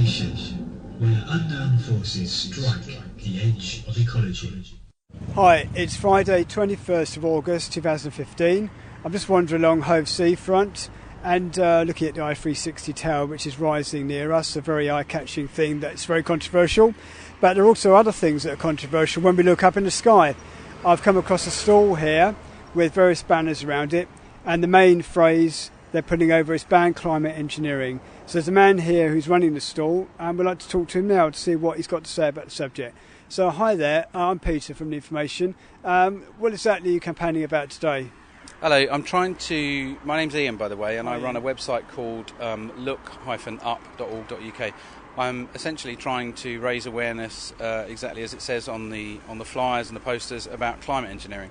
station, where unknown forces strike the edge of ecology. Hi, it's Friday 21st of August 2015. I'm just wandering along Hove Seafront and looking at the I-360 tower, which is rising near us, a very eye-catching thing that's very controversial. But there are also other things that are controversial when we look up in the sky. I've come across a stall here with various banners around it, and the main phrase they're putting over is "ban climate engineering." So there's a man here who's running the stall, and we'd like to talk to him now to see what he's got to say about the subject. So hi there, I'm Peter from The Information. What exactly are you campaigning about today? Hello, my name's Ian, by the way, and I run a website called look-up.org.uk. I'm essentially trying to raise awareness, exactly as it says on the flyers and the posters, about climate engineering,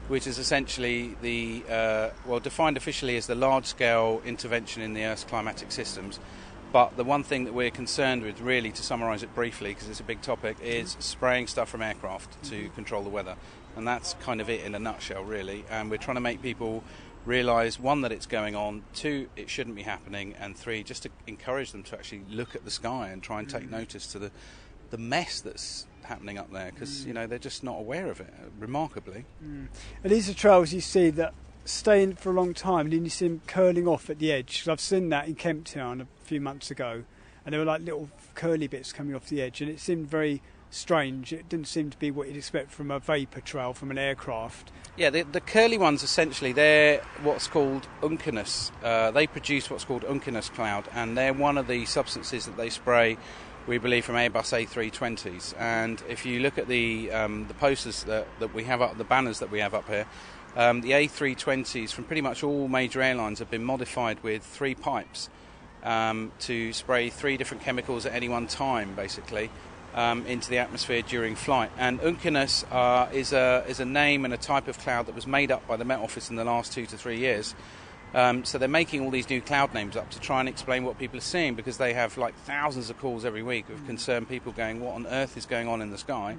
which is essentially defined officially as the large-scale intervention in the Earth's climatic systems. But the one thing that we're concerned with, really, to summarise it briefly, because it's a big topic, is spraying stuff from aircraft to control the weather. And that's kind of it in a nutshell, really. And we're trying to make people realise, one, that it's going on, two, it shouldn't be happening, and three, just to encourage them to actually look at the sky and try and take notice to the mess that's happening up there, because they're just not aware of it, remarkably. And these are trails you see that stay in for a long time, and then you see them curling off at the edge. 'Cause I've seen that in Kemp Town a few months ago, and there were like little curly bits coming off the edge, and it seemed very strange. It didn't seem to be what you'd expect from a vapour trail from an aircraft. Yeah, the curly ones, essentially, they're what's called unchinus. They produce what's called unchinus cloud, and they're one of the substances that they spray, we believe, from Airbus A320s. And if you look at the posters that we have up, the banners that we have up here, the A320s from pretty much all major airlines have been modified with 3 pipes to spray 3 different chemicals at any one time, basically, into the atmosphere during flight. And unchinus is a name and a type of cloud that was made up by the Met Office in the last 2 to 3 years. So they're making all these new cloud names up to try and explain what people are seeing, because they have like thousands of calls every week of concerned people going, what on earth is going on in the sky?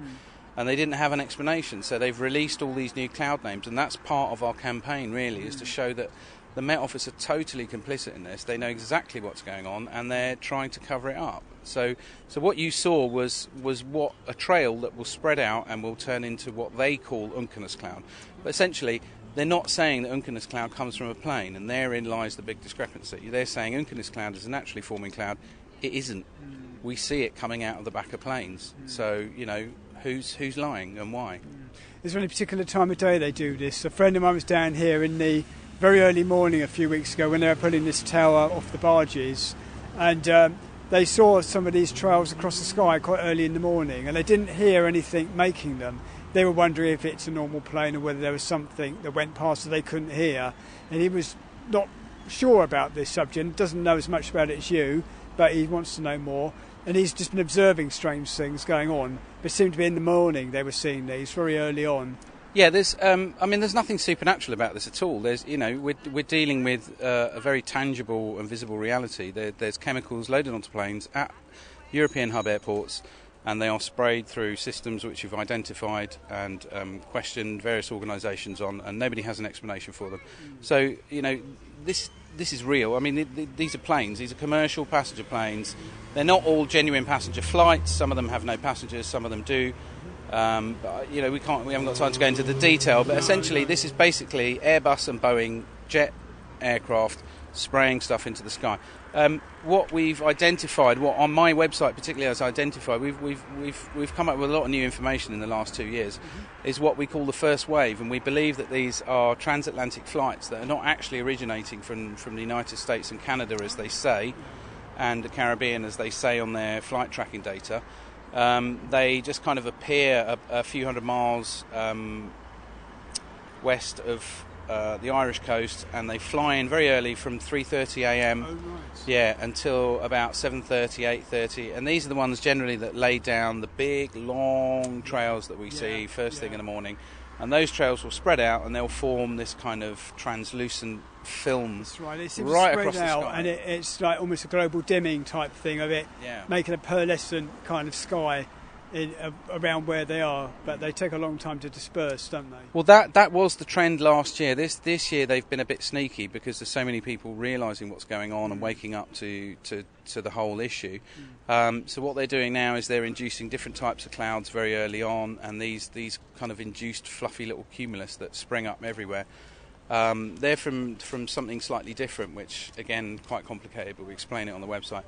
And they didn't have an explanation, so they've released all these new cloud names, and that's part of our campaign, really, is to show that the Met Office are totally complicit in this. They know exactly what's going on, and they're trying to cover it up. So what you saw was what a trail that will spread out and will turn into what they call unchinus cloud. But essentially, they're not saying that unchinus cloud comes from a plane, and therein lies the big discrepancy. They're saying unchinus cloud is a naturally forming cloud. It isn't. We see it coming out of the back of planes. So, who's lying and why? Is there any particular time of day they do this? A friend of mine was down here in the very early morning a few weeks ago when they were pulling this tower off the barges, and they saw some of these trails across the sky quite early in the morning, and they didn't hear anything making them. They were wondering if it's a normal plane or whether there was something that went past that they couldn't hear, and he was not sure about this subject, doesn't know as much about it as you, but he wants to know more, and he's just been observing strange things going on. But it seemed to be in the morning they were seeing these very early on. Yeah, there's nothing supernatural about this at all. We're dealing with a very tangible and visible reality. There's chemicals loaded onto planes at European hub airports, and they are sprayed through systems which you've identified and questioned various organisations on, and nobody has an explanation for them. So, this is real. I mean, these are planes. These are commercial passenger planes. They're not all genuine passenger flights. Some of them have no passengers, some of them do. But, we haven't got time to go into the detail, but essentially this is basically Airbus and Boeing jet aircraft spraying stuff into the sky. What we've identified, what on my website particularly has identified, we've come up with a lot of new information in the last 2 years, is what we call the first wave, and we believe that these are transatlantic flights that are not actually originating from the United States and Canada, as they say, and the Caribbean, as they say on their flight tracking data. They just kind of appear a few hundred miles west of the Irish coast, and they fly in very early from 3:30 a.m. Oh, right. Yeah, until about 7:30, 8:30, and these are the ones generally that lay down the big long trails that we see first thing in the morning, and those trails will spread out and they'll form this kind of translucent film. That's right. It seems right to across spread the out, sky. and it's like almost a global dimming type thing of it, making a pearlescent kind of sky. around where they are, but they take a long time to disperse, don't they? Well, that was the trend last year. This year they've been a bit sneaky because there's so many people realising what's going on and waking up to the whole issue. So what they're doing now is they're inducing different types of clouds very early on, and these kind of induced fluffy little cumulus that spring up everywhere. They're from something slightly different, which again quite complicated, but we explain it on the website.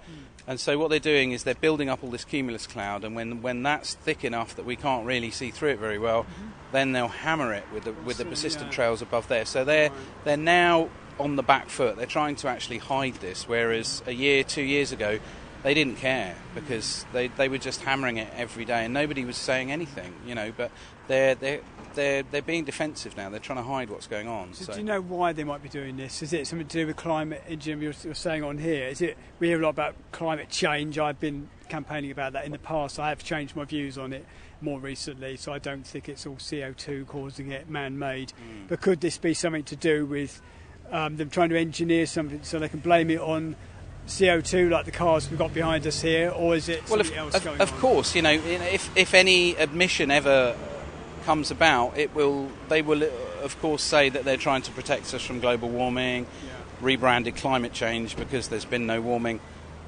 And so what they're doing is they're building up all this cumulus cloud, and when that's thick enough that we can't really see through it very well, then they'll hammer it with the persistent trails above there. So they're now on the back foot. They're trying to actually hide this, whereas 2 years ago they didn't care because they were just hammering it every day and nobody was saying anything, but they're being defensive now. They're trying to hide what's going on. So do you know why they might be doing this? Is it something to do with climate? Jim, you're saying on here, we hear a lot about climate change. I've been campaigning about that in the past. I have changed my views on it more recently, so I don't think it's all CO2 causing it, man-made. But could this be something to do with them trying to engineer something so they can blame it on CO2 like the cars we've got behind us here, or is it something else going on? Of course, if any admission ever comes about, they will of course say that they're trying to protect us from global warming, rebranded climate change because there's been no warming,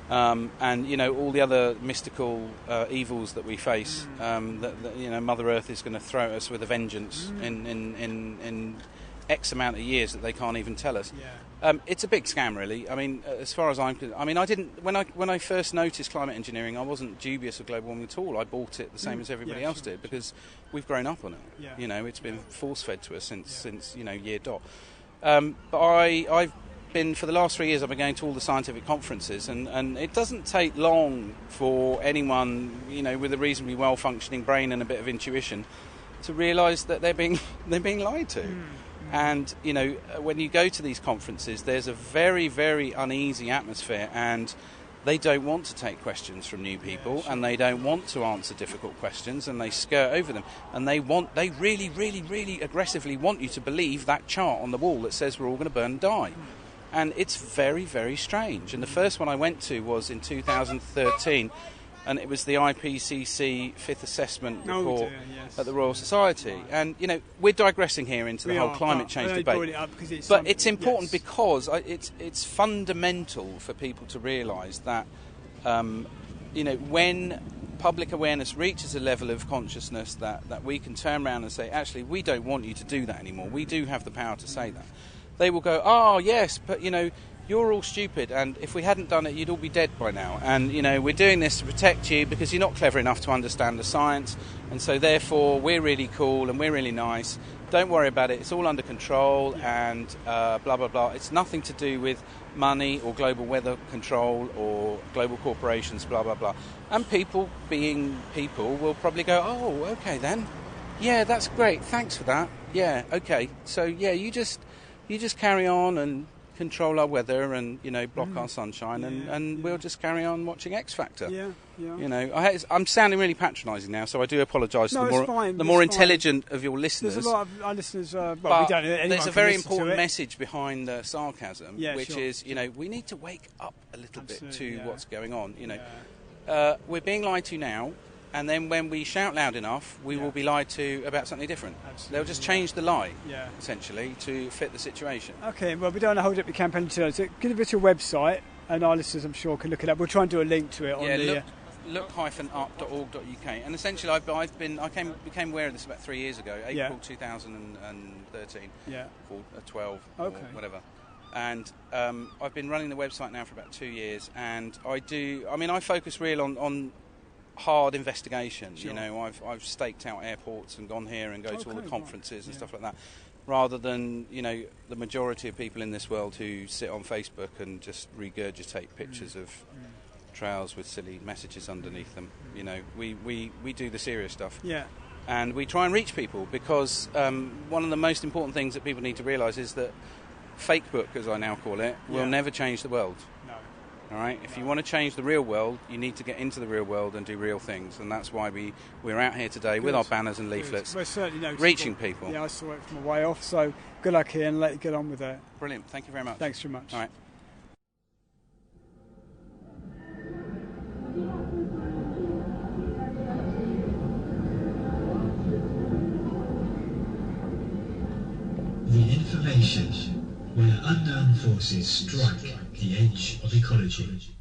and all the other mystical evils that we face, that Mother Earth is going to throw at us with a vengeance in X amount of years that they can't even tell us. It's a big scam, really. I mean, as far as I'm concerned, I didn't. When I first noticed climate engineering, I wasn't dubious of global warming at all. I bought it the same as everybody else did because we've grown up on it. It's been force fed to us since year dot. But I've been for the last 3 years. I've been going to all the scientific conferences, and it doesn't take long for anyone with a reasonably well functioning brain and a bit of intuition to realise that they're being lied to. And, when you go to these conferences, there's a very, very uneasy atmosphere, and they don't want to take questions from new people, and they don't want to answer difficult questions, and they skirt over them. And they really, really, really aggressively want you to believe that chart on the wall that says we're all going to burn and die. And it's very, very strange. And the first one I went to was in 2013, and it was the IPCC Fifth Assessment Report at the Royal Society. And, we're digressing here into the whole climate change debate. But it's important because it's fundamental for people to realise that, when public awareness reaches a level of consciousness that we can turn around and say, actually, we don't want you to do that anymore. We do have the power to say that. They will go, oh, yes, but, you're all stupid, and if we hadn't done it, you'd all be dead by now. And, we're doing this to protect you because you're not clever enough to understand the science, and so therefore we're really cool and we're really nice. Don't worry about it. It's all under control and blah, blah, blah. It's nothing to do with money or global weather control or global corporations, blah, blah, blah. And people, being people, will probably go, oh, okay then. Yeah, that's great. Thanks for that. Yeah, okay. So, yeah, you just carry on and control our weather and block our sunshine, and we'll just carry on watching X Factor. I'm sounding really patronising now, so I do apologise to the more intelligent of your listeners. There's a lot of our listeners. There's a very important message behind the sarcasm, which is we need to wake up a little bit to what's going on. We're being lied to now. And then when we shout loud enough, we will be lied to about something different. Absolutely, they'll just change the lie, essentially, to fit the situation. OK, well, we don't want to hold up your campaign too long. So give us your website, and our listeners, I'm sure, can look it up. We'll try and do a link to it on the... look-up.org.uk. And essentially, I became aware of this about 3 years ago, April 2013, or 12, or whatever. And I've been running the website now for about 2 years, and I focus really on hard investigation. I've staked out airports and gone here and go to all the conferences and stuff like that, rather than the majority of people in this world who sit on Facebook and just regurgitate pictures of trails with silly messages underneath them. We do the serious stuff. And we try and reach people because one of the most important things that people need to realise is that fake book, as I now call it, will never change the world. All right. If you want to change the real world, you need to get into the real world and do real things, and that's why we're out here today with our banners and leaflets, reaching people. I saw it from a way off. So good luck here, and let you get on with that. Brilliant. Thank you very much. Thanks very much. All right. the information where unknown forces strike the edge of ecology.